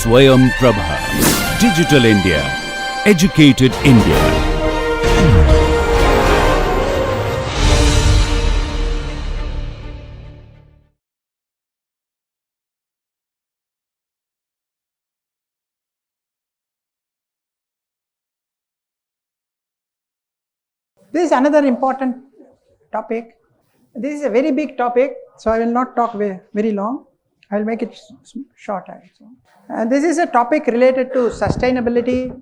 Swayam Prabha. Digital India. Educated India. This is another important topic. This is a very big topic, so I will not talk very long. I will make it short. This is a topic related to sustainability,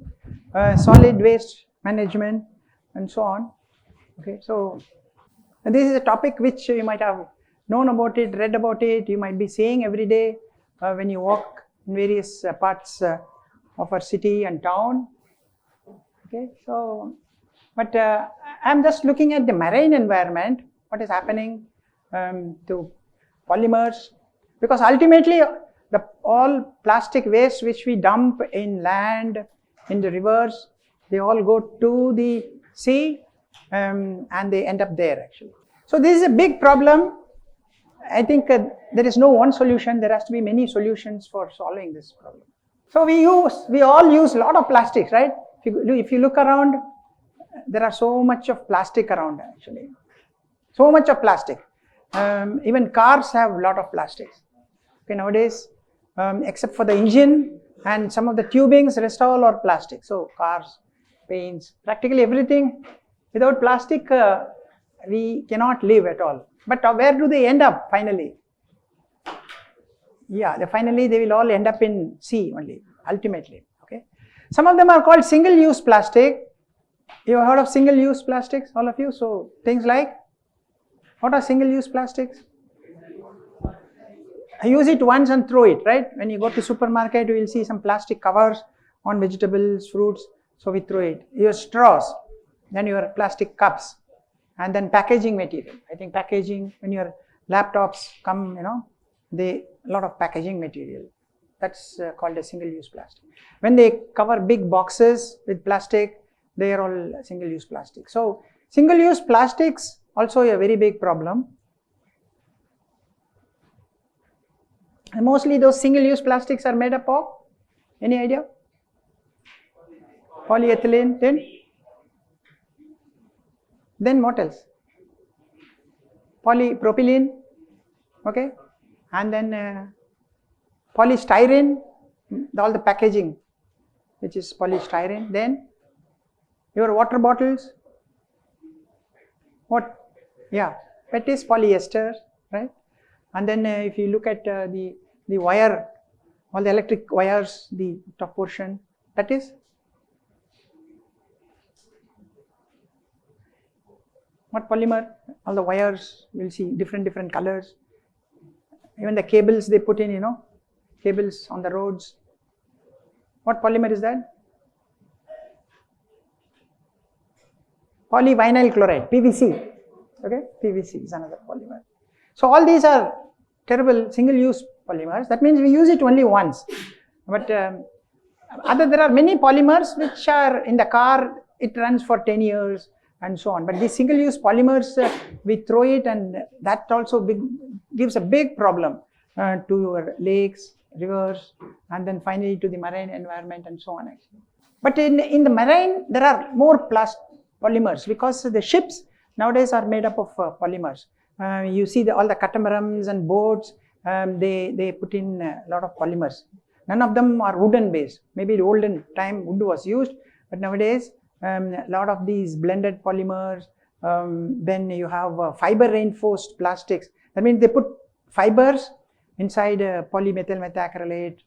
solid waste management, and so on. Okay, so this is a topic which you might have known about it, read about it. You might be seeing every day when you walk in various parts of our city and town. Okay, so. But I'm just looking at the marine environment, what is happening to polymers, because ultimately all plastic waste which we dump in land, in the rivers, they all go to the sea and they end up there actually. So this is a big problem. I think there is no one solution, there has to be many solutions for solving this problem. So we all use a lot of plastics, right? If you look around, there are so much of plastic around actually, so much of plastic. Even cars have a lot of plastics. Okay, nowadays, except for the engine and some of the tubings, rest all are plastic. So cars, paints, practically everything. Without plastic, we cannot live at all. But where do they end up finally? Yeah, finally they will all end up in sea only, ultimately. Okay, some of them are called single-use plastic. You have heard of single-use plastics, all of you? So things like, what are single-use plastics? I use it once and throw it, right? When you go to supermarket, you will see some plastic covers on vegetables, fruits, so we throw it. Your straws, then your plastic cups, and then packaging material. I think packaging, when your laptops come, a lot of packaging material. That's called a single-use plastic. When they cover big boxes with plastic, they are all single-use plastic. So single-use plastics also a very big problem. And mostly those single-use plastics are made up of, any idea? Polyethylene, then what else? Polypropylene, okay, and then polystyrene, all the packaging which is polystyrene. Then your water bottles, what? Yeah, PET is polyester, right? And then if you look at the wire, all the electric wires, the top portion, that is what polymer? All the wires, we'll see different colors. Even the cables they put in, cables on the roads. What polymer is that? Polyvinyl chloride, PVC. Okay, PVC is another polymer. So all these are terrible single-use polymers. That means we use it only once. But there are many polymers which are in the car. It runs for 10 years and so on. But these single-use polymers, we throw it, and that also gives a big problem to your lakes, rivers, and then finally to the marine environment and so on. Actually, but in the marine there are more polymers, because the ships nowadays are made up of polymers. You see all the catamarans and boats, they put in a lot of polymers. None of them are wooden based. Maybe in the olden time wood was used, but nowadays a lot of these blended polymers. Then you have fiber reinforced plastics. That means they put fibers inside polymethyl methacrylate.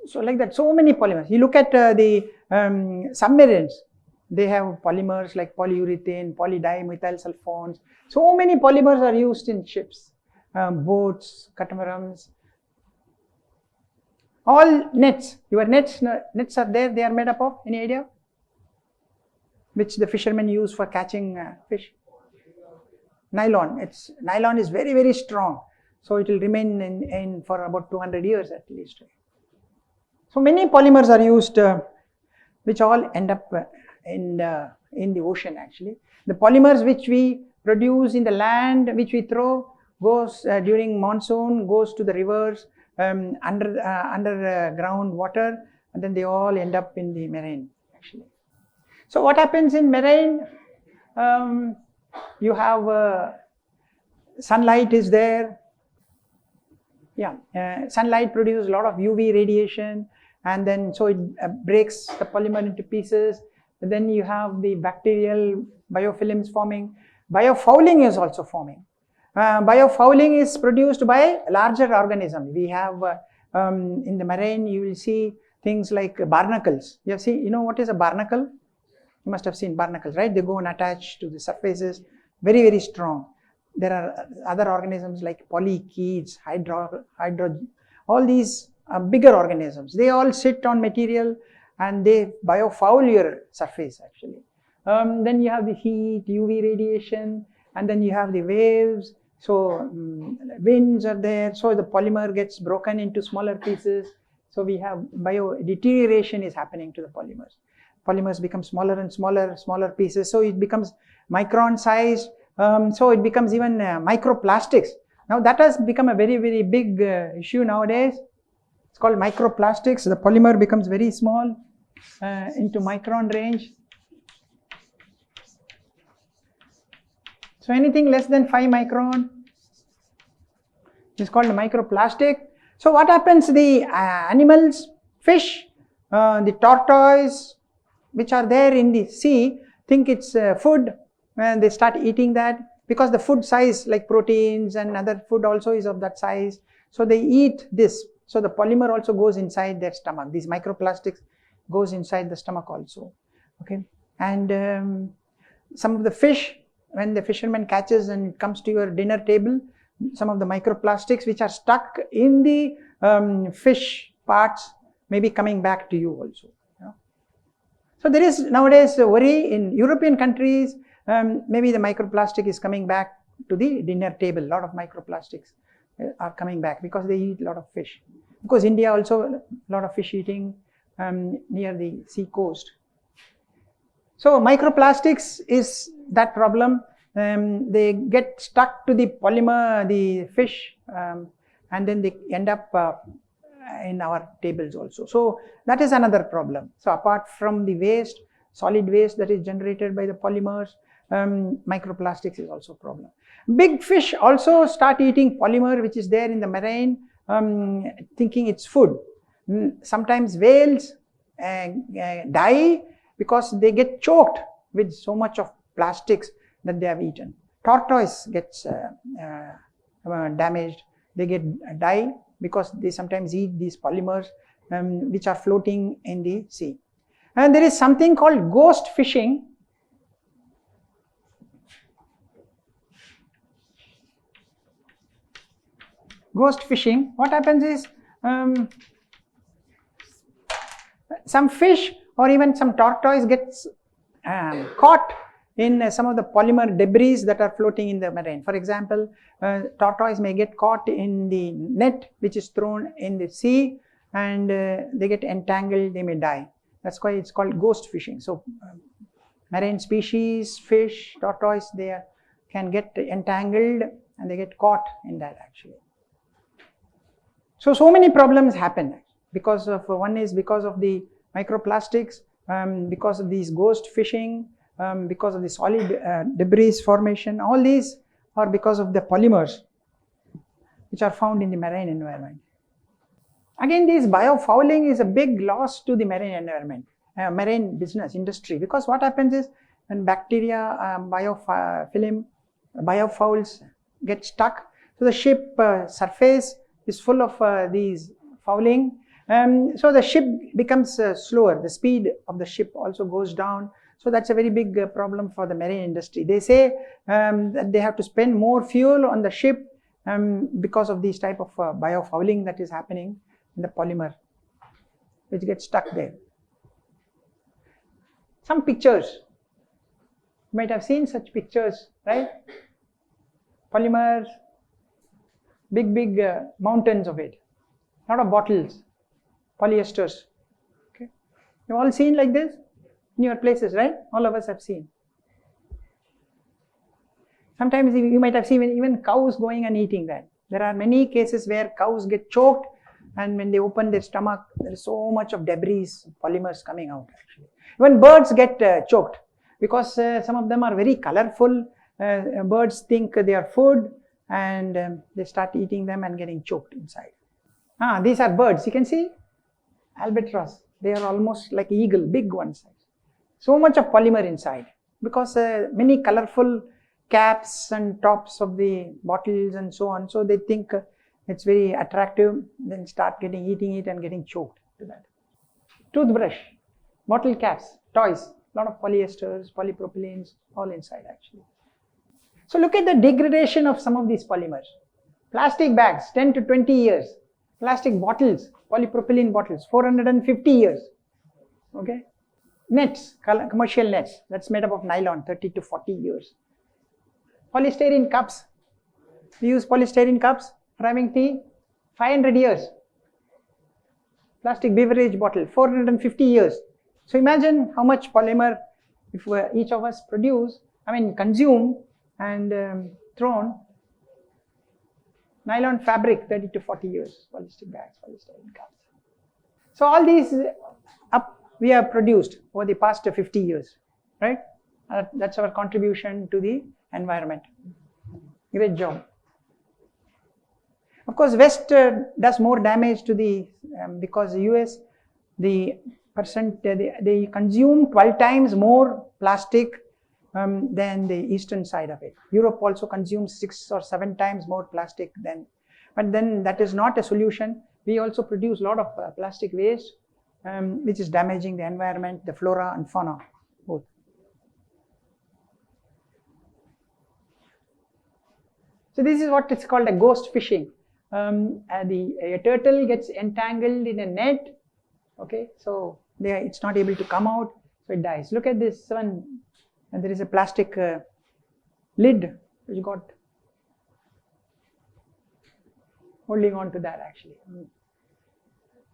So like that, so many polymers. You look at the submarines. They have polymers like polyurethane, polydimethyl sulfones. So many polymers are used in ships, boats, catamarans. All nets, your nets are there, they are made up of, any idea? Which the fishermen use for catching fish? Nylon. Nylon is very, very strong. So it will remain in for about 200 years at least. So many polymers are used, which all end up in the ocean actually. The polymers which we produce in the land, which we throw, goes during monsoon, goes to the rivers, underground water, and then they all end up in the marine actually. So what happens in marine? You have sunlight is there. Sunlight produces a lot of UV radiation, and then so it breaks the polymer into pieces. And then you have the bacterial biofilms forming. Biofouling is also forming. Biofouling is produced by larger organisms. We have in the marine, you will see things like barnacles. You know what is a barnacle? You must have seen barnacles, right? They go and attach to the surfaces, very, very strong. There are other organisms like polychaetes, all these bigger organisms. They all sit on material and they biofoul your surface actually. Then you have the heat, UV radiation, and then you have the waves. So winds are there, so the polymer gets broken into smaller pieces. So we have deterioration is happening to the polymers. Polymers become smaller and smaller pieces. So it becomes micron sized. So it becomes even microplastics. Now that has become a very, very big issue nowadays. It's called microplastics. The polymer becomes very small into micron range. So anything less than 5 micron is called a microplastic. So what happens? The animals, fish, the tortoise, which are there in the sea, think it's food, and they start eating that because the food size, like proteins and other food also is of that size. So they eat this. So the polymer also goes inside their stomach. These microplastics goes inside the stomach also. Okay, and some of the fish, when the fisherman catches and it comes to your dinner table, some of the microplastics which are stuck in the fish parts may be coming back to you also. Yeah. So there is nowadays a worry in European countries. Maybe the microplastic is coming back to the dinner table. A lot of microplastics are coming back because they eat a lot of fish. Because India also a lot of fish eating near the sea coast. So microplastics is that problem. They get stuck to the polymer, the fish, and then they end up in our tables also. So that is another problem. So apart from the waste, solid waste that is generated by the polymers, microplastics is also a problem. Big fish also start eating polymer which is there in the marine, thinking it's food. Sometimes whales die because they get choked with so much of plastics that they have eaten. Tortoise gets damaged, they die because they sometimes eat these polymers which are floating in the sea. And there is something called ghost fishing. Ghost fishing, what happens is some fish or even some tortoise gets caught in some of the polymer debris that are floating in the marine. For example, tortoise may get caught in the net which is thrown in the sea, and they get entangled, they may die. That's why it's called ghost fishing. So marine species, fish, tortoise, they can get entangled and they get caught in that actually. So many problems happen because of, one is because of the microplastics, because of these ghost fishing, because of the solid debris formation. All these are because of the polymers which are found in the marine environment. Again, this biofouling is a big loss to the marine environment, marine business industry, because what happens is when bacteria, biofouls get stuck, so the ship surface is full of these fouling, so the ship becomes slower, the speed of the ship also goes down. So that's a very big problem for the marine industry. They say that they have to spend more fuel on the ship because of these type of biofouling that is happening in the polymer which gets stuck there. Some pictures, you might have seen such pictures, right? Polymers, big mountains of it, a lot of bottles, polyesters. Okay, you've all seen like this in your places, right? All of us have seen. Sometimes you might have seen even cows going and eating that. There are many cases where cows get choked and when they open their stomach, there is so much of debris, polymers coming out actually. When birds get choked, because some of them are very colorful, birds think they are food, and they start eating them and getting choked inside. These are birds, you can see, albatross, they are almost like eagle, big ones. So much of polymer inside, because many colorful caps and tops of the bottles and so on, so they think it's very attractive, then start eating it and getting choked to that. Toothbrush, bottle caps, toys, a lot of polyesters, polypropylenes, all inside actually. So look at the degradation of some of these polymers. Plastic bags, 10 to 20 years. Plastic bottles, polypropylene bottles, 450 years. Okay. Nets, commercial nets, that's made up of nylon, 30 to 40 years. Polystyrene cups, we use polystyrene cups for having tea, 500 years. Plastic beverage bottle, 450 years. So imagine how much polymer if each of us consume and thrown. Nylon fabric, 30 to 40 years, polyester bags, polystyrene cups. So all these we have produced over the past 50 years, right? That's our contribution to the environment. Great job. Of course, West does more damage to the, because the US, they consume 12 times more plastic than the eastern side of it. Europe also consumes 6 or 7 times more plastic but then that is not a solution. We also produce a lot of plastic waste, which is damaging the environment, the flora and fauna, both. So this is what it's called a ghost fishing. A turtle gets entangled in a net, okay, so it's not able to come out, so it dies. Look at this one, and there is a plastic lid which got holding on to that actually.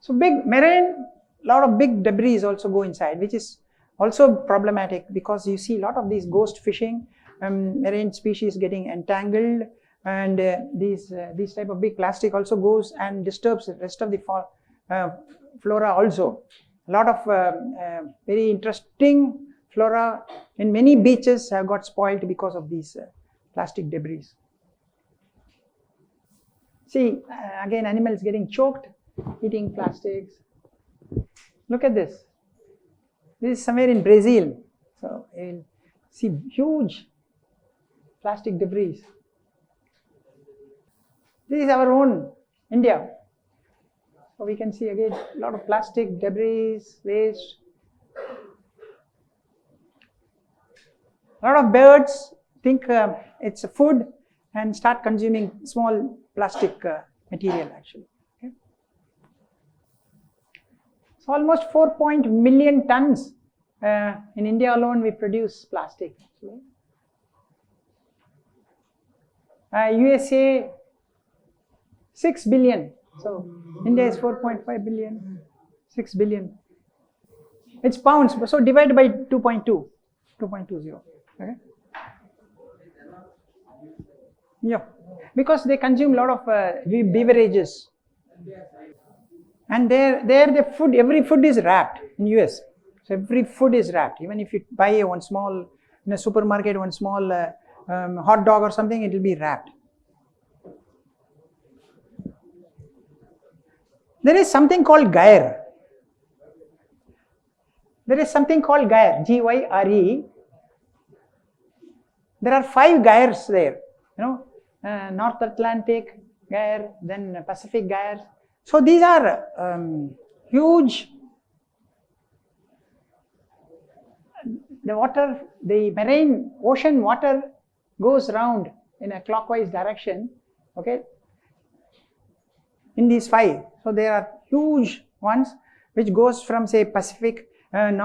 So big marine, lot of big debris also go inside, which is also problematic, because you see a lot of these ghost fishing, marine species getting entangled, and these type of big plastic also goes and disturbs the rest of the flora also. A lot of very interesting flora in many beaches have got spoiled because of these plastic debris. See, again, animals getting choked, eating plastics. Look at this. This is somewhere in Brazil. So you'll see huge plastic debris. This is our own India. So we can see again a lot of plastic debris, waste. A lot of birds think it's a food and start consuming small plastic material actually. Okay. So almost 4 million tons in India alone we produce plastic. USA 6 billion. So India is 4.5 billion, 6 billion. It's pounds, so divided by 2.20. Okay. Yeah, because they consume a lot of beverages, and there the food, every food is wrapped in US. So every food is wrapped. Even if you buy one small in a supermarket, one small hot dog or something, it will be wrapped. There is something called gyre. There is something called gyre, G-Y-R-E. There are 5 gyres there, North Atlantic gyre, then Pacific gyre. So these are huge. The water, the marine ocean water goes round in a clockwise direction, okay, in these 5. So there are huge ones which goes from, say, Pacific, from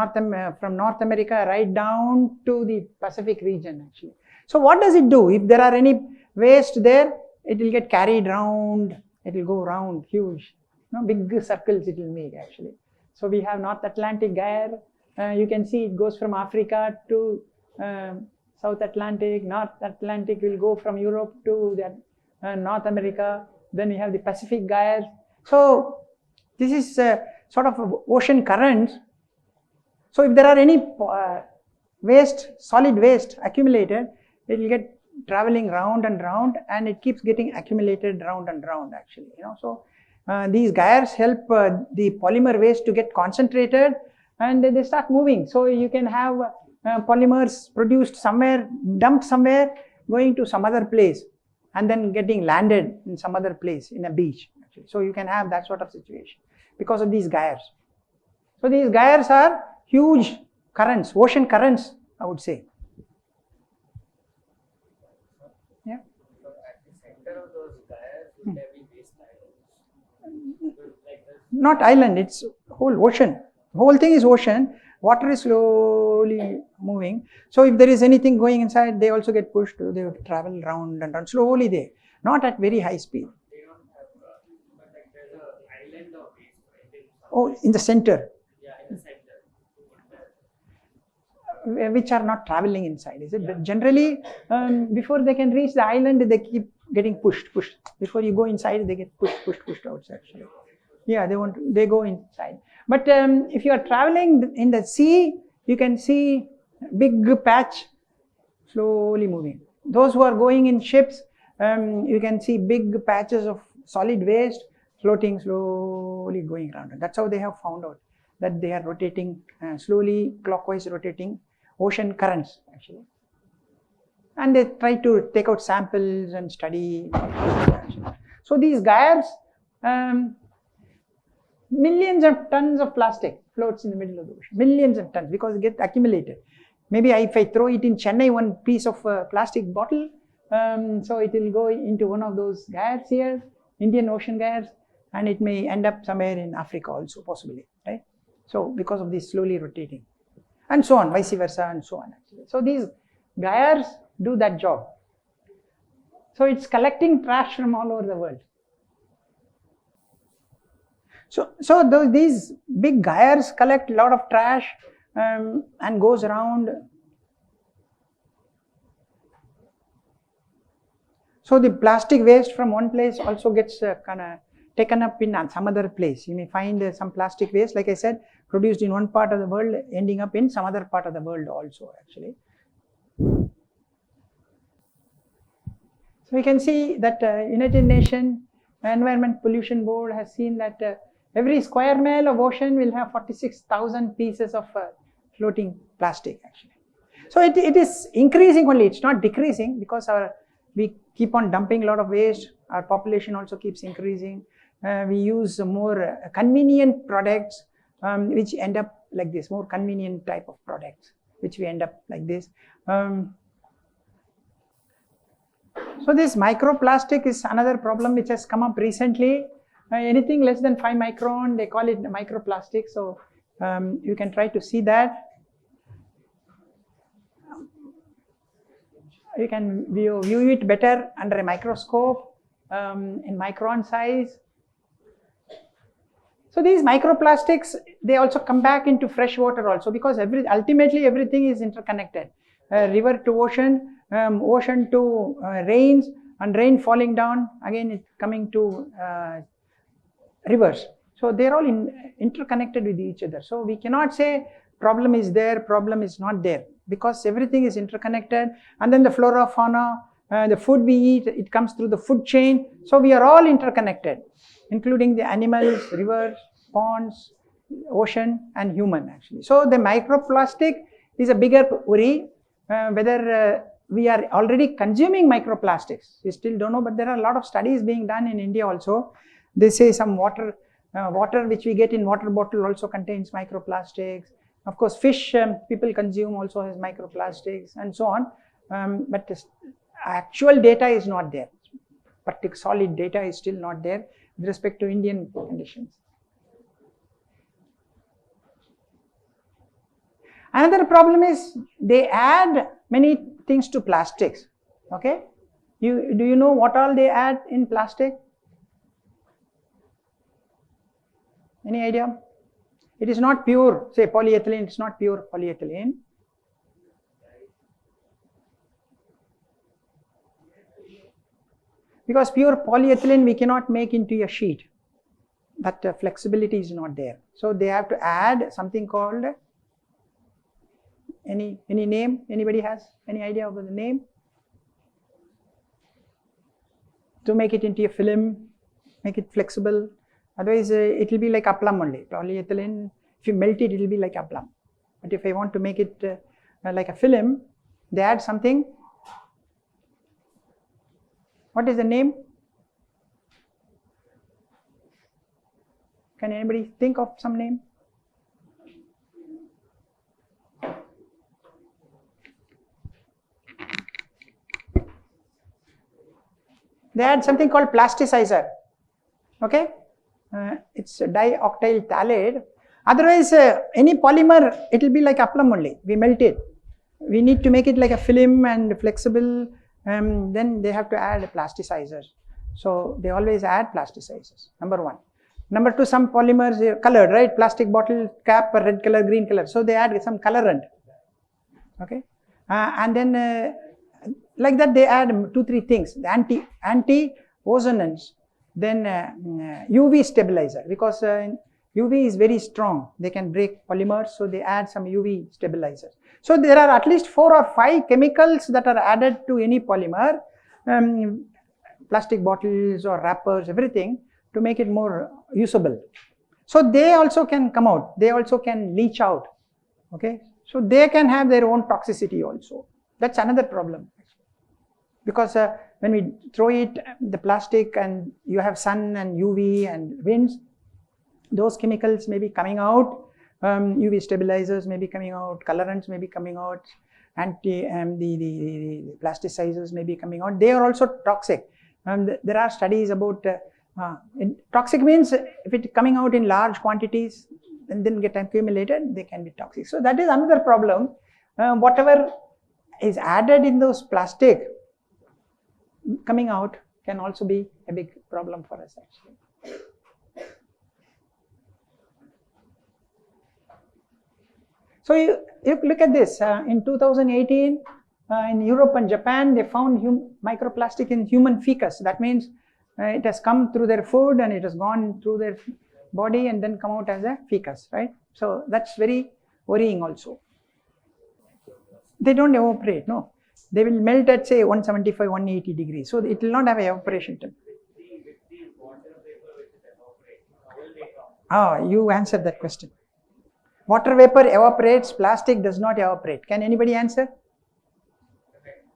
North America right down to the Pacific region actually. So what does it do? If there are any waste there, it will get carried round, it will go round, huge, big circles it will make actually. So we have North Atlantic gyre. You can see it goes from Africa to South Atlantic. North Atlantic will go from Europe to North America. Then we have the Pacific gyre. So This is sort of ocean currents. So if there are any waste, solid waste accumulated, it will get traveling round and round, and it keeps getting accumulated round and round actually, So these gyres help the polymer waste to get concentrated, and they start moving. So you can have polymers produced somewhere, dumped somewhere, going to some other place, and then getting landed in some other place in a beach actually. So you can have that sort of situation because of these gyres. So these gyres are huge currents, ocean currents, I would say. Yeah. So at the center of those gyres, would there be waste islands? Like this? Not island, it's whole ocean. The whole thing is ocean. Water is slowly moving. So if there is anything going inside, they also get pushed. They travel round and round slowly. They not at very high speed. They don't have, but like there's an island of waste, right? Oh, in the center, Yeah, in the center. which are not traveling inside, is it? But generally, before they can reach the island, they keep getting pushed. Before you go inside, they get pushed outside. Yeah, they go inside. But if you are traveling in the sea, you can see big patch slowly moving. Those who are going in ships, you can see big patches of solid waste floating slowly going around. That's how they have found out that they are rotating slowly, clockwise rotating ocean currents actually. And they try to take out samples and study. So these gyres, millions of tons of plastic floats in the middle of the ocean. Millions of tons, because it gets accumulated. Maybe if I throw it in Chennai, one piece of plastic bottle, so it will go into one of those gyres here, Indian Ocean gyres, and it may end up somewhere in Africa also, possibly, right? So because of this slowly rotating, and so on, vice versa, and so on actually. So these gyres do that job. So it's collecting trash from all over the world. So these big gyres collect a lot of trash and goes around. So the plastic waste from one place also gets kind of taken up in some other place. You may find some plastic waste, like I said, produced in one part of the world, ending up in some other part of the world also actually. So we can see that United Nations Environment Pollution Board has seen that every square mile of ocean will have 46,000 pieces of floating plastic actually. So it is increasing only, it's not decreasing, because we keep on dumping a lot of waste, our population also keeps increasing. We use more convenient products which end up like this, more convenient type of products which we end up like this. So this microplastic is another problem which has come up recently. Anything less than 5 micron, they call it microplastic. So you can try to see that. You can view it better under a microscope in micron size. So these microplastics, they also come back into fresh water also, because ultimately everything is interconnected. River to ocean, ocean to rains, and rain falling down, again it's coming to rivers. So they're all interconnected with each other. So we cannot say problem is there, problem is not there, because everything is interconnected. And then the flora, fauna, the food we eat, it comes through the food chain. So we are all interconnected, including the animals, rivers, ponds, ocean, and human actually. So the microplastic is a bigger worry. Whether we are already consuming microplastics, we still don't know, but there are a lot of studies being done in India also. They say some water which we get in water bottle also contains microplastics. Of course, fish people consume also has microplastics, and so on. But this actual data is not there. Solid data is still not there with respect to Indian conditions. Another problem is they add many things to plastics. Okay, do you know what all they add in plastic? Any idea? It is not pure, say polyethylene, it's not pure polyethylene. Because pure polyethylene we cannot make into a sheet. that flexibility is not there. So they have to add something called, any name? Anybody has any idea about the name? To make it into a film, make it flexible. Otherwise, it will be like aplam only. Polyethylene, if you melt it, it will be like aplam. But if I want to make it like a film, they add something. What is the name? Can anybody think of some name? They add something called plasticizer. Okay, it's dioctyl phthalate. Otherwise, any polymer, it will be like aplam only. We melt it. We need to make it like a film and flexible. Then they have to add plasticizers. So they always add plasticizers. Number one. Number two, some polymers are colored, right? Plastic bottle cap, red color, green color. So they add some colorant. Okay, and then like that they add 2-3 things. The anti-ozonants, then UV stabilizer, because UV is very strong. They can break polymers, so they add some UV stabilizers. So there are at least 4 or 5 chemicals that are added to any polymer, plastic bottles or wrappers, everything, to make it more usable. So they also can come out. They also can leach out. Okay, so they can have their own toxicity also. That's another problem. Because when we throw it, the plastic, and you have sun and UV and winds, those chemicals may be coming out, UV stabilizers may be coming out, colorants may be coming out, the plasticizers may be coming out. They are also toxic. There are studies about, toxic means if it coming out in large quantities and then get accumulated, they can be toxic. So that is another problem. Whatever is added in those plastic, coming out can also be a big problem for us actually. So you look at this, in 2018 in Europe and Japan, they found microplastic in human feces. That means it has come through their food and it has gone through their body and then come out as a feces, right? So that's very worrying also. They don't evaporate, no. They will melt at say 175, 180 degrees. So it will not have evaporation temperature. With the water vapor which is evaporating, how will they come? Ah, you answered that question. Water vapor evaporates, plastic does not evaporate. Can anybody answer?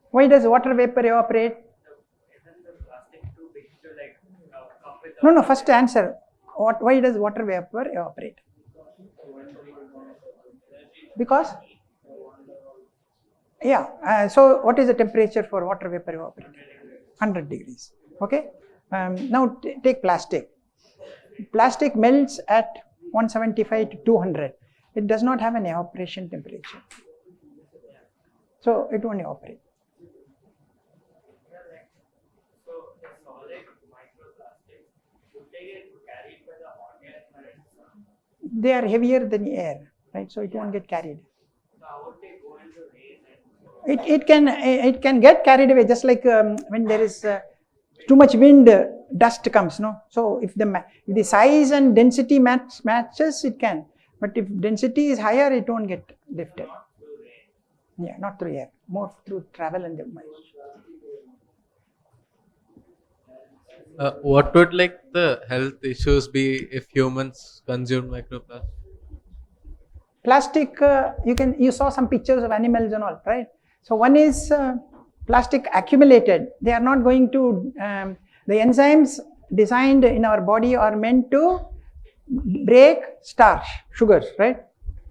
Why does water vapor evaporate? Isn't the plastic too big to like come with No, first answer. Why does water vapor evaporate? Because? Yeah, so what is the temperature for water vapor evaporate? 100 degrees. Okay. Now take plastic. Plastic melts at 175 to 200. It does not have an evaporation temperature. So it won't evaporate. So the solid microplastics, would they get carried by the hot air currents? They are heavier than air, right? So it won't get carried. So how would they go into rain? It can get carried away, just like when there is too much wind, dust comes, no? So if the size and density matches, it can. But if density is higher, it won't get lifted. Not through rain. Yeah, not through air, more through travel and the What would like the health issues be if humans consume microplastic? Plastic, you saw some pictures of animals and all, right? So one is plastic accumulated. They are not going to, the enzymes designed in our body are meant to break starch, sugars, right?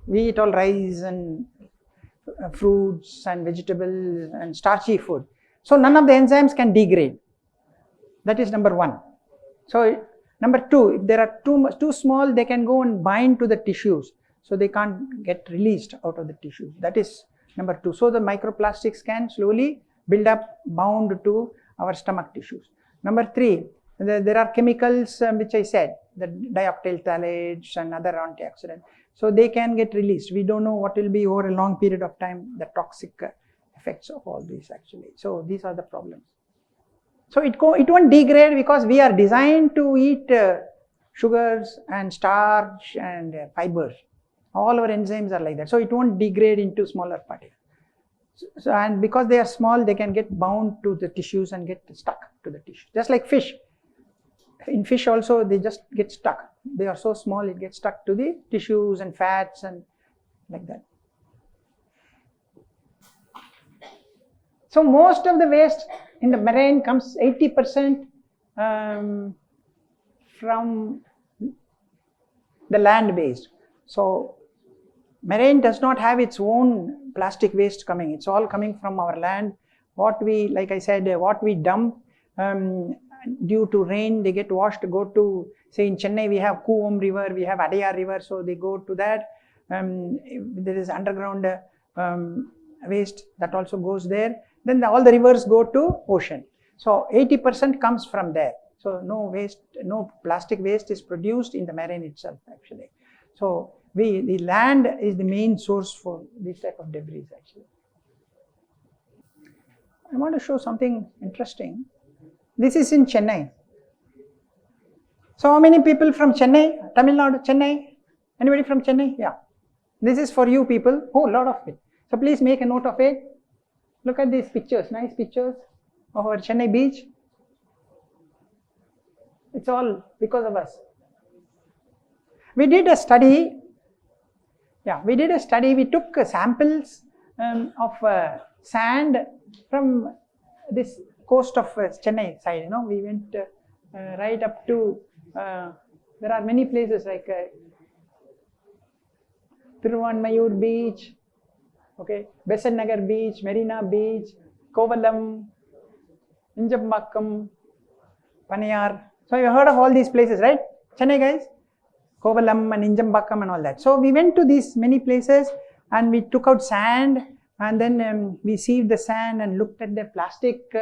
We eat all rice and fruits and vegetables and starchy food. So none of the enzymes can degrade. That is number one. So number two, if they are too small, they can go and bind to the tissues. So they can't get released out of the tissues. That is number two. So the microplastics can slowly build up bound to our stomach tissues. Number three, there are chemicals which I said, the dioctyl phthalates and other antioxidants. So they can get released. We don't know what will be over a long period of time, the toxic effects of all these actually. So these are the problems. So it won't degrade because we are designed to eat sugars and starch and fibers. All our enzymes are like that. So it won't degrade into smaller particles. So, and because they are small, they can get bound to the tissues and get stuck to the tissue. Just like fish. In fish also, they just get stuck. They are so small, it gets stuck to the tissues and fats and like that. So most of the waste in the marine comes 80% from the land based. So marine does not have its own plastic waste coming. It's all coming from our land. What we, like I said, what we dump due to rain, they get washed, go to, say in Chennai we have Kuvam river, we have Adayar river, so they go to that. There is underground waste that also goes there. Then all the rivers go to ocean. So 80% comes from there. So no waste, no plastic waste is produced in the marine itself actually. So the land is the main source for this type of debris actually. I want to show something interesting. This is in Chennai. So how many people from Chennai? Tamil Nadu, Chennai? Anybody from Chennai? Yeah. This is for you people. Oh, a lot of it. So please make a note of it. Look at these pictures, nice pictures of our Chennai beach. It's all because of us. We did a study. Yeah, we did a study. We took samples of sand from this coast of Chennai side. You know, we went right up to. There are many places like Thiruvanmayur beach. Okay, Gandhinagar beach, Marina beach, Kovalam, Injambakkam, Panayar. So you heard of all these places, right? Chennai guys? Kovalam and Injambakkam and all that. So we went to these many places and we took out sand and then we sieved the sand and looked at the plastic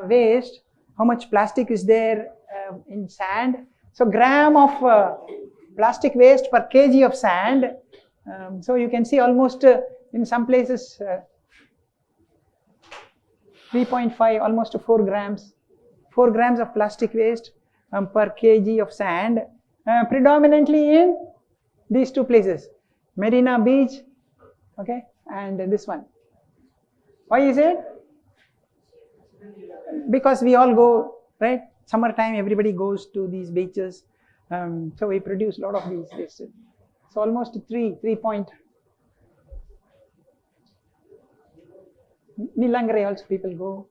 waste, how much plastic is there in sand. So gram of plastic waste per kg of sand. So you can see almost in some places 3.5, almost 4 grams. 4 grams of plastic waste per kg of sand, predominantly in these two places, Marina Beach, okay, and this one. Why is it? Because we all go, right? Summertime, everybody goes to these beaches, so we produce a lot of these waste. So almost 3 point. Nilangare also people go.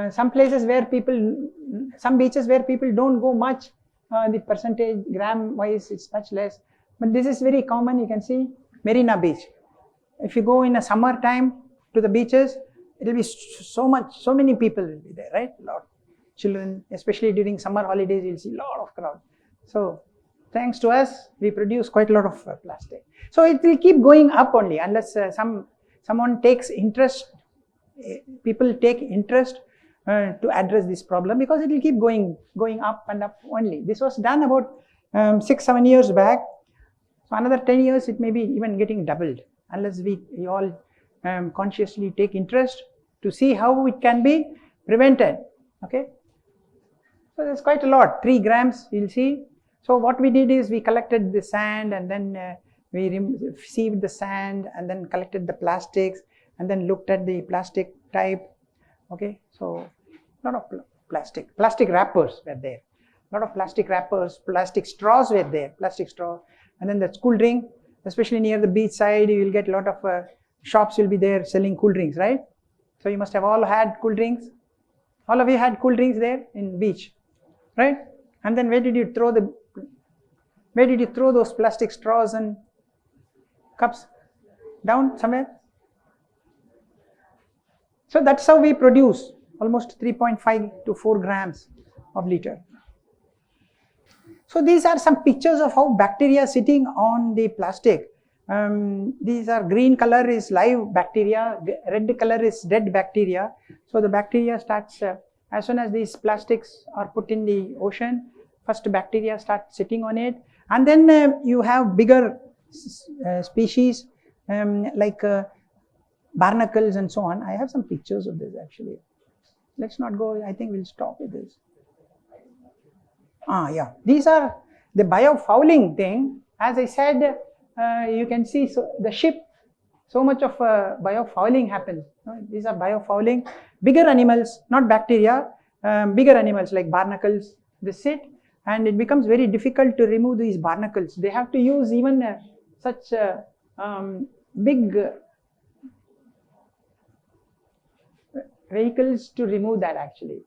Some places where people, some beaches where people don't go much, the percentage gram wise it's much less. But this is very common. You can see Marina Beach. If you go in a summer time to the beaches, it will be so many people will be there, right? A lot. Children, especially during summer holidays, you'll see a lot of crowd. So thanks to us, we produce quite a lot of plastic. So it will keep going up only unless someone takes interest. People take interest to address this problem, because it will keep going up and up only. This was done about 6-7 years back. So another 10 years it may be even getting doubled unless we all consciously take interest to see how it can be prevented. Okay, so there's quite a lot, 3 grams you'll see. So what we did is we collected the sand and then we sieved the sand and then collected the plastics and then looked at the plastic type. Okay, so a lot of plastic wrappers were there, a lot of plastic wrappers, plastic straws were there, plastic straw, and then the cool drink, especially near the beach side, you will get a lot of shops will be there selling cool drinks, right? So you must have all had cool drinks. All of you had cool drinks there in beach, right? And then where did you throw those plastic straws and cups? Down somewhere? So that's how we produce almost 3.5 to 4 grams of liter. So these are some pictures of how bacteria sitting on the plastic. These are green color is live bacteria, red color is dead bacteria. So the bacteria starts, as soon as these plastics are put in the ocean, first bacteria start sitting on it, and then you have bigger species like barnacles and so on. I have some pictures of this actually. Let's not go, I think we'll stop with this. Yeah, these are The biofouling thing, as I said, you can see the ship, so much of biofouling happens. These are biofouling. Bigger animals, not bacteria, bigger animals like barnacles, they sit, and it becomes very difficult to remove these barnacles. They have to use even such big vehicles to remove that actually.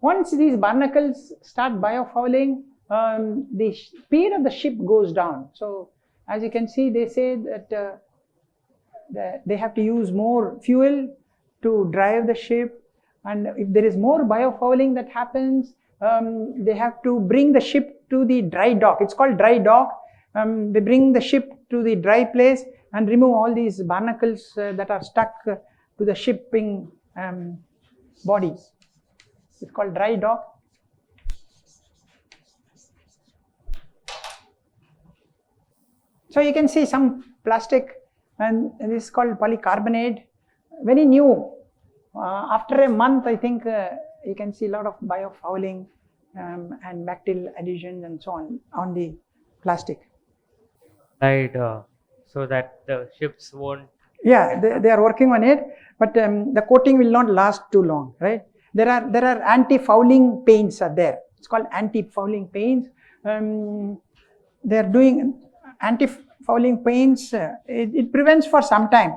Once these barnacles start biofouling, the speed of the ship goes down. So as you can see, they say that they have to use more fuel to drive the ship, and if there is more biofouling that happens, they have to bring the ship to the dry dock. It's called dry dock. They bring the ship to the dry place and remove all these barnacles that are stuck to the shipping bodies. It's called dry dock. So you can see some plastic, and this is called polycarbonate, very new. After a month, I think you can see a lot of biofouling and bacterial adhesions and so on the plastic. Right, so that the ships won't. Yeah, they are working on it, but the coating will not last too long, right? There are anti-fouling paints are there. It's called anti-fouling paints. They are doing anti-fouling paints. It prevents for some time.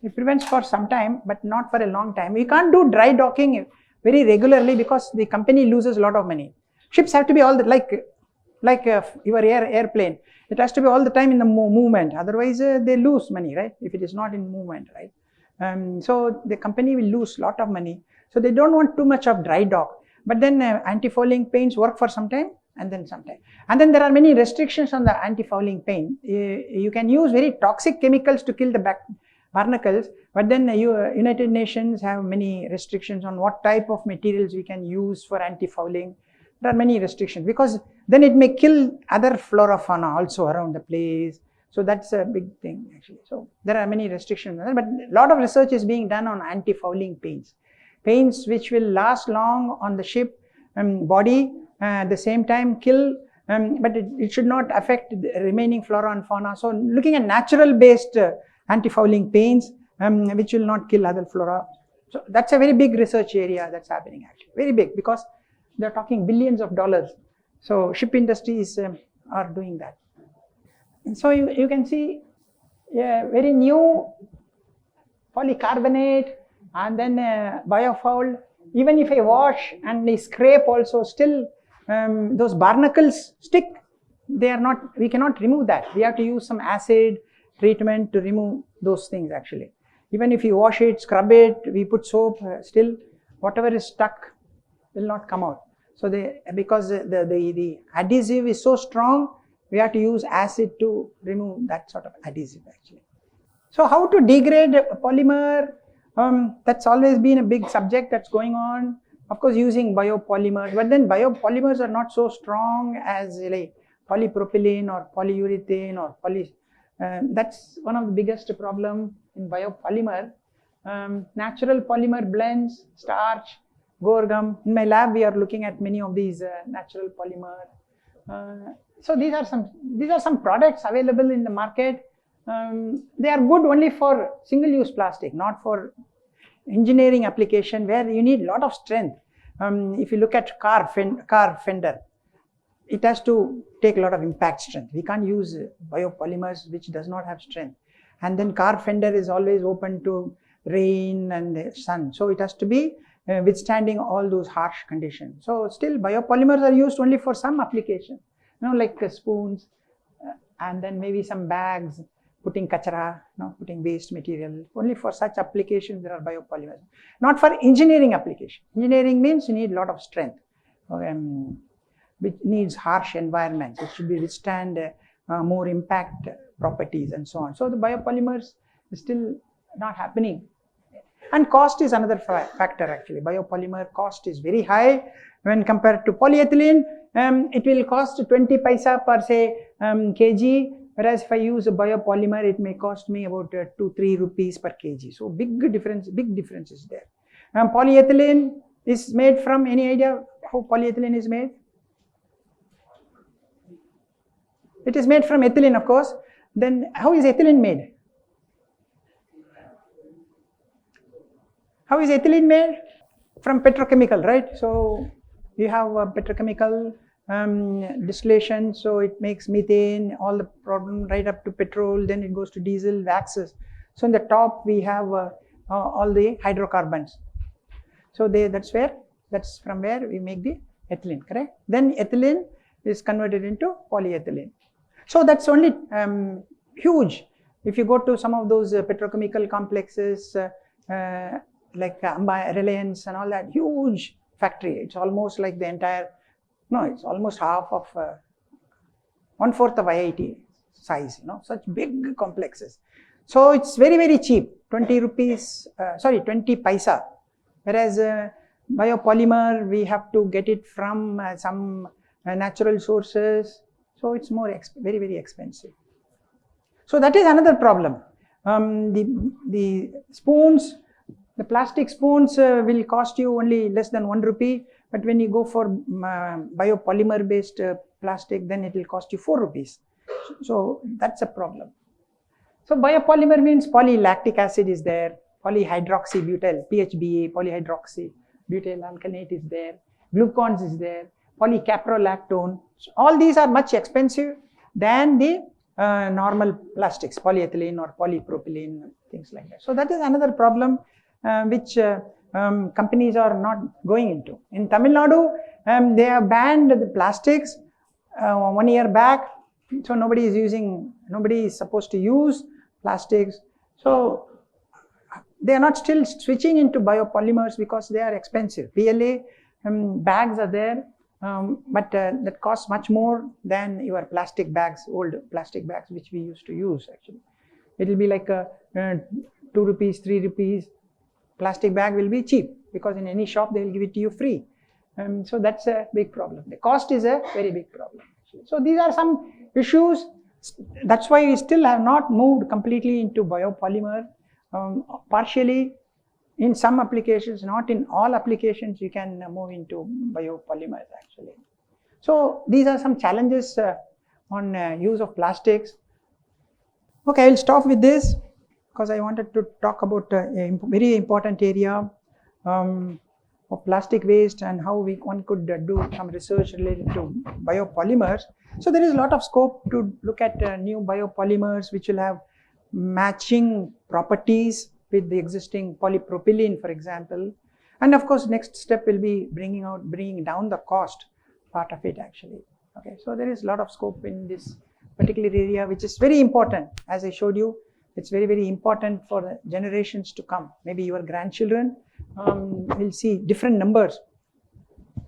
It prevents for some time, but not for a long time. We can't do dry docking very regularly because the company loses a lot of money. Ships have to be all the, like your airplane. It has to be all the time in the movement. Otherwise, they lose money, right? If it is not in movement, right? So the company will lose a lot of money. So they don't want too much of dry dock. But then anti-fouling paints work for some time, and then some time. And then there are many restrictions on the anti-fouling paint. You can use very toxic chemicals to kill the barnacles, but then United Nations have many restrictions on what type of materials we can use for anti-fouling. There are many restrictions because then it may kill other flora fauna also around the place. So that's a big thing actually. So there are many restrictions, but a lot of research is being done on anti-fouling paints. Paints which will last long on the ship body, at the same time kill, but it should not affect the remaining flora and fauna. So looking at natural based anti-fouling paints which will not kill other flora. So that's a very big research area that's happening actually, very big, because they're talking billions of dollars. So ship industries are doing that. And so you can see very new polycarbonate and then biofoul. Even if I wash and I scrape also, still those barnacles stick. They are not, we cannot remove that. We have to use some acid treatment to remove those things actually. Even if you wash it, scrub it, we put soap, still whatever is stuck will not come out. So because the adhesive is so strong, we have to use acid to remove that sort of adhesive actually. So how to degrade polymer? That's always been a big subject that's going on. Of course, using biopolymers, but then biopolymers are not so strong as like polypropylene or polyurethane or that's one of the biggest problem in biopolymer. Natural polymer blends, starch, Gorgum. In my lab, we are looking at many of these natural polymer. So these are some products available in the market. They are good only for single-use plastic, not for engineering application where you need a lot of strength. If you look at car fender, it has to take a lot of impact strength. We can't use biopolymers which does not have strength. And then car fender is always open to rain and sun. So it has to be withstanding all those harsh conditions. So still biopolymers are used only for some application, like spoons and then maybe some bags, putting kachara, putting waste material. Only for such applications there are biopolymers. Not for engineering application. Engineering means you need a lot of strength, which needs harsh environments. It should be withstand more impact properties and so on. So the biopolymers is still not happening. And cost is another factor actually. Biopolymer cost is very high when compared to polyethylene. It will cost 20 paisa per se kg, whereas if I use a biopolymer, it may cost me about 2-3 rupees per kg. So big difference is there. Polyethylene is made from, any idea how polyethylene is made? It is made from ethylene, of course. Then how is ethylene made? How is ethylene made? From petrochemical, right? So you have a petrochemical distillation, so it makes methane, all the problem right up to petrol, then it goes to diesel, waxes. So in the top we have all the hydrocarbons. So that's from where we make the ethylene, correct? Then ethylene is converted into polyethylene. So that's only huge. If you go to some of those petrochemical complexes like Reliance and all that, huge factory. It's almost like the entire, no, it's almost half of 1/4 of IIT size, such big complexes. So it's very, very cheap, 20 rupees, 20 paisa. Whereas biopolymer, we have to get it from some natural sources. So it's very, very expensive. So that is another problem. The spoons, the plastic spoons will cost you only less than 1 rupee. But when you go for biopolymer based plastic, then it will cost you 4 rupees. So that's a problem. So biopolymer means polylactic acid is there, polyhydroxybutyl, PHBA, polyhydroxybutyl alkanate is there, glucons is there, polycaprolactone. So all these are much expensive than the normal plastics, polyethylene or polypropylene, things like that. So that is another problem which companies are not going into. In Tamil Nadu, they have banned the plastics 1 year back. So nobody is supposed to use plastics. So they are not still switching into biopolymers because they are expensive. PLA bags are there, but that costs much more than your plastic bags, old plastic bags which we used to use actually. It will be like 2 rupees, 3 rupees. Plastic bag will be cheap because in any shop they will give it to you free. So that's a big problem. The cost is a very big problem. So these are some issues. That's why we still have not moved completely into biopolymer. Partially in some applications, not in all applications, you can move into biopolymers actually. So these are some challenges on use of plastics. Okay, I will stop with this because I wanted to talk about a very important area of plastic waste and how one could do some research related to biopolymers. So there is a lot of scope to look at new biopolymers which will have matching properties with the existing polypropylene, for example. And of course, next step will be bringing down the cost part of it actually. Okay, so there is a lot of scope in this particular area, which is very important. As I showed you, it's very, very important for the generations to come. Maybe your grandchildren will see different numbers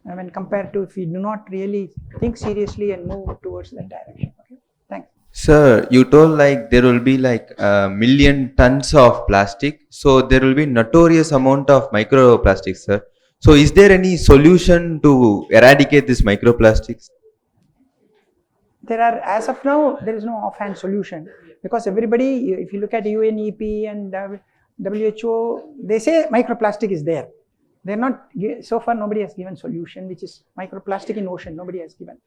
when compared to if we do not really think seriously and move towards that direction. Okay, thanks. Sir, you told like there will be like a million tons of plastic, so there will be notorious amount of microplastics, sir. So is there any solution to eradicate this microplastics? There are, as of now, there is no offhand solution because everybody, if you look at UNEP and WHO, they say microplastic is there. They're not, so far nobody has given solution, which is microplastic in ocean, nobody has given.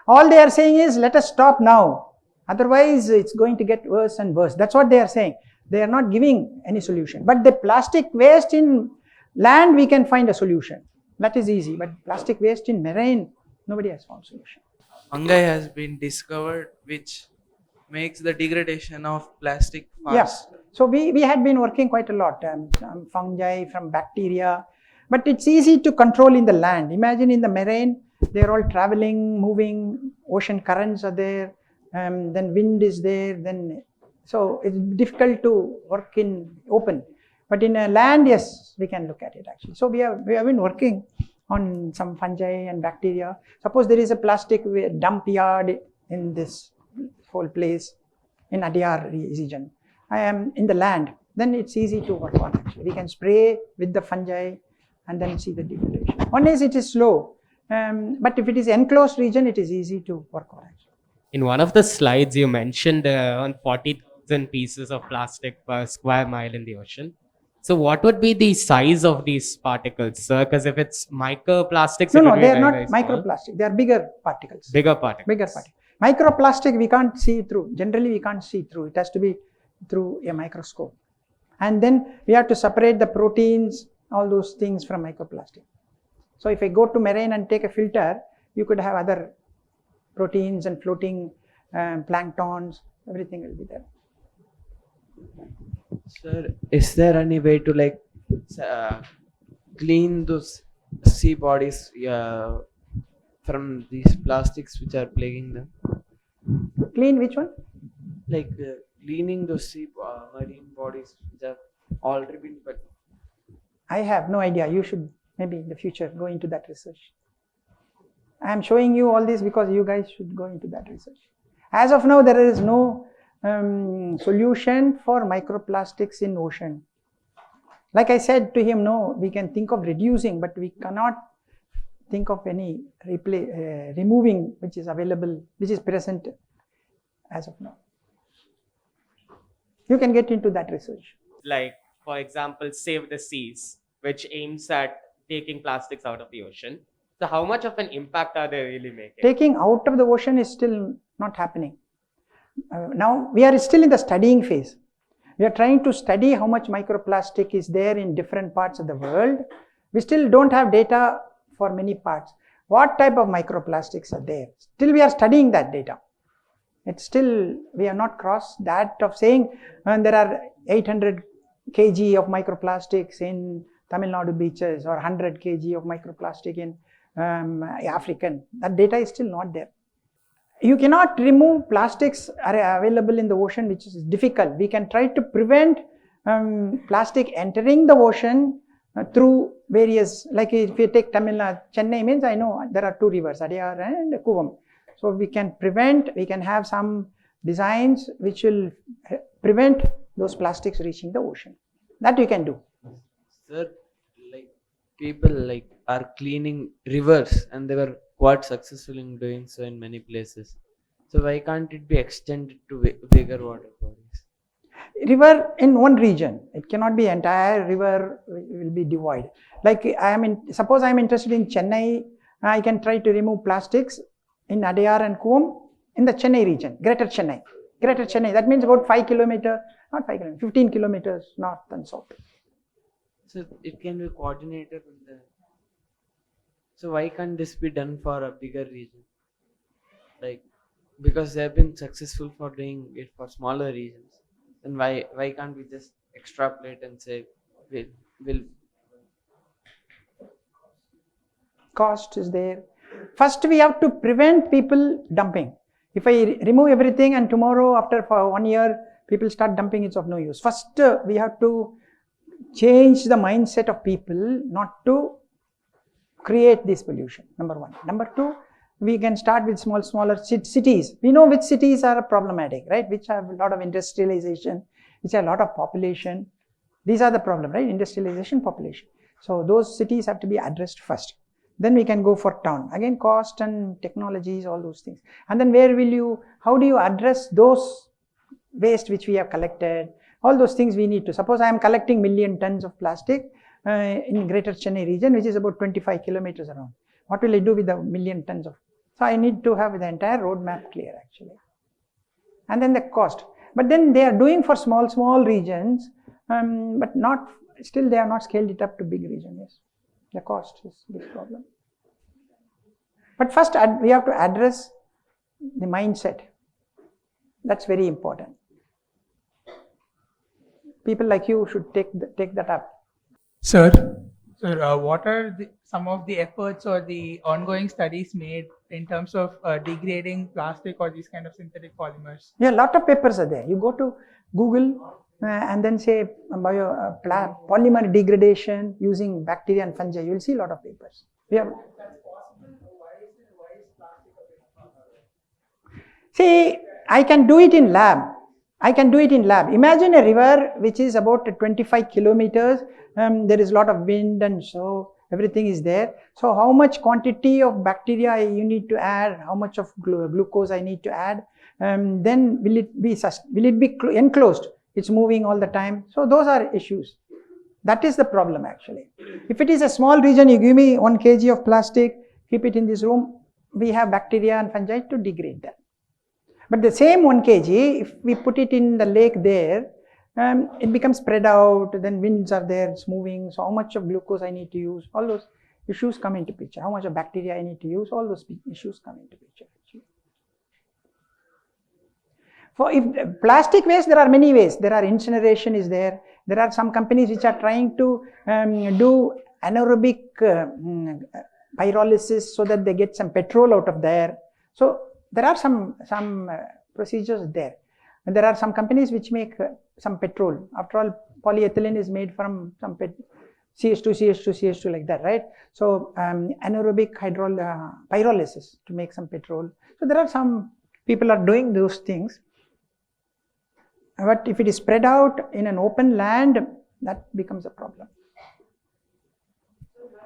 All they are saying is, let us stop now. Otherwise, it's going to get worse and worse. That's what they are saying. They are not giving any solution. But the plastic waste in land, we can find a solution. That is easy. But plastic waste in marine, nobody has found solution. Fungi has been discovered which makes the degradation of plastic fast. Yes. So we had been working quite a lot from fungi, from bacteria. But it's easy to control in the land. Imagine in the marine, they're all traveling, moving, ocean currents are there. Then wind is there, so it's difficult to work in open. But in a land, yes, we can look at it actually. So we have been working on some fungi and bacteria. Suppose there is a plastic dump yard in this whole place in Adyar region. I am in the land, then it's easy to work on actually. We can spray with the fungi and then see the degradation. One is it is slow, but if it is enclosed region, it is easy to work on actually. In one of the slides, you mentioned on 40,000 pieces of plastic per square mile in the ocean. So what would be the size of these particles, sir? Because if it's microplastics, No, it no, would be they are very, not very small. microplastic. They are bigger particles. Bigger particles. Bigger particles. Microplastic we can't see through. Generally we can't see through. It has to be through a microscope. And then we have to separate the proteins, all those things from microplastic. So if I go to marine and take a filter, you could have other proteins and floating planktons, everything will be there. Sir, is there any way to like clean those sea bodies from these plastics which are plaguing them? Clean which one? Like cleaning those marine bodies which have already been. But I have no idea. You should maybe in the future go into that research. I am showing you all this because you guys should go into that research. As of now, there is no solution for microplastics in ocean. Like I said to him, no, we can think of reducing, but we cannot think of any removing which is available, which is present as of now. You can get into that research. Like, for example, Save the Seas, which aims at taking plastics out of the ocean. So how much of an impact are they really making? Taking out of the ocean is still not happening. Now we are still in the studying phase. We are trying to study how much microplastic is there in different parts of the world. We still don't have data for many parts. What type of microplastics are there? Still we are studying that data. It's still, we have not crossed that of saying there are 800 kg of microplastics in Tamil Nadu beaches or 100 kg of microplastic in African. That data is still not there. You cannot remove plastics are available in the ocean, which is difficult. We can try to prevent plastic entering the ocean through various, like if you take Tamil Nadu, Chennai means I know there are two rivers, Adiyar and Kuvam. So we can prevent, we can have some designs which will prevent those plastics reaching the ocean. That you can do. sir, like people like are cleaning rivers and they were quite successful in doing so in many places. So why can't it be extended to bigger water bodies? River in one region, it cannot be entire river will be devoid. Like suppose I am interested in Chennai, I can try to remove plastics in Adiyar and Kuvam in the Chennai region, Greater Chennai. Greater Chennai, that means about 5 kilometers, not 5 kilometers, 15 kilometers north and south. So it can be coordinated with the. So why can't this be done for a bigger region? Like, because they have been successful for doing it for smaller regions. Then why can't we just extrapolate and say will Cost is there. First we have to prevent people dumping. If I remove everything and tomorrow after for 1 year people start dumping, it's of no use. First we have to change the mindset of people not to create this pollution, number one. Number two, we can start with smaller cities. We know which cities are problematic, right? Which have a lot of industrialization, which have a lot of population. These are the problem, right? Industrialization, population. So those cities have to be addressed first. Then we can go for town. Again, cost and technologies, all those things. And then how do you address those waste which we have collected? All those things we need to. Suppose I am collecting 1 million tons of plastic in Greater Chennai region, which is about 25 kilometers around. What will I do with the 1 million tons of? So I need to have the entire roadmap clear actually. And then the cost. But then they are doing for small regions, but not, still they have not scaled it up to big regions. Yes. The cost is a big problem. But first we have to address the mindset. That's very important. People like you should take that up. Sir, what are some of the efforts or the ongoing studies made in terms of degrading plastic or these kind of synthetic polymers? Yeah, a lot of papers are there. You go to Google and then say polymer degradation using bacteria and fungi. You will see a lot of papers. See, I can do it in lab. Imagine a river which is about 25 kilometers. There is a lot of wind and so everything is there. So how much quantity of bacteria you need to add, how much of glucose I need to add, then will it be enclosed? It's moving all the time. So those are issues. That is the problem actually. If it is a small region, you give me 1 kg of plastic, keep it in this room, we have bacteria and fungi to degrade that. But the same 1 kg, if we put it in the lake there, it becomes spread out, then winds are there, it's moving, so how much of glucose I need to use, all those issues come into picture. How much of bacteria I need to use, all those issues come into picture. For if plastic waste, there are many ways. There are incineration is there. There are some companies which are trying to do anaerobic pyrolysis so that they get some petrol out of there. So there are some procedures there. And there are some companies which make some petrol. After all, polyethylene is made from some CH2 like that, right? So anaerobic pyrolysis to make some petrol. So there are some people are doing those things. But if it is spread out in an open land, that becomes a problem.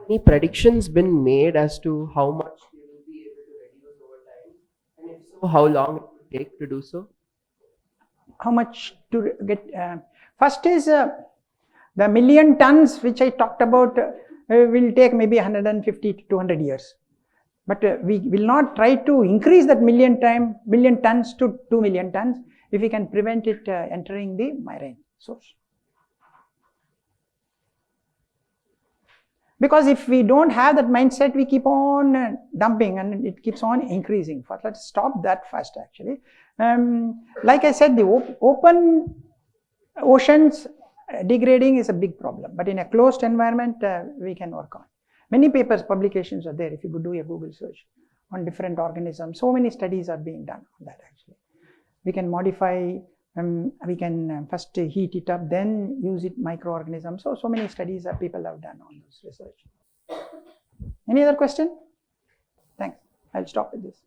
Any predictions been made as to how much they will be able to reduce over time? And if so, how long it will take to do so? How much to get? First is the million tons which I talked about will take maybe 150 to 200 years. But we will not try to increase that million tons to 2 million tons if we can prevent it entering the marine source. Because if we don't have that mindset, we keep on dumping and it keeps on increasing. First, let's stop that first actually. Like I said, the open oceans degrading is a big problem, but in a closed environment, we can work on. Many papers, publications are there if you could do a Google search on different organisms. So many studies are being done on that actually. We can modify, we can first heat it up, then use it microorganisms. So many studies that people have done on this research. Any other question? Thanks. I'll stop with this.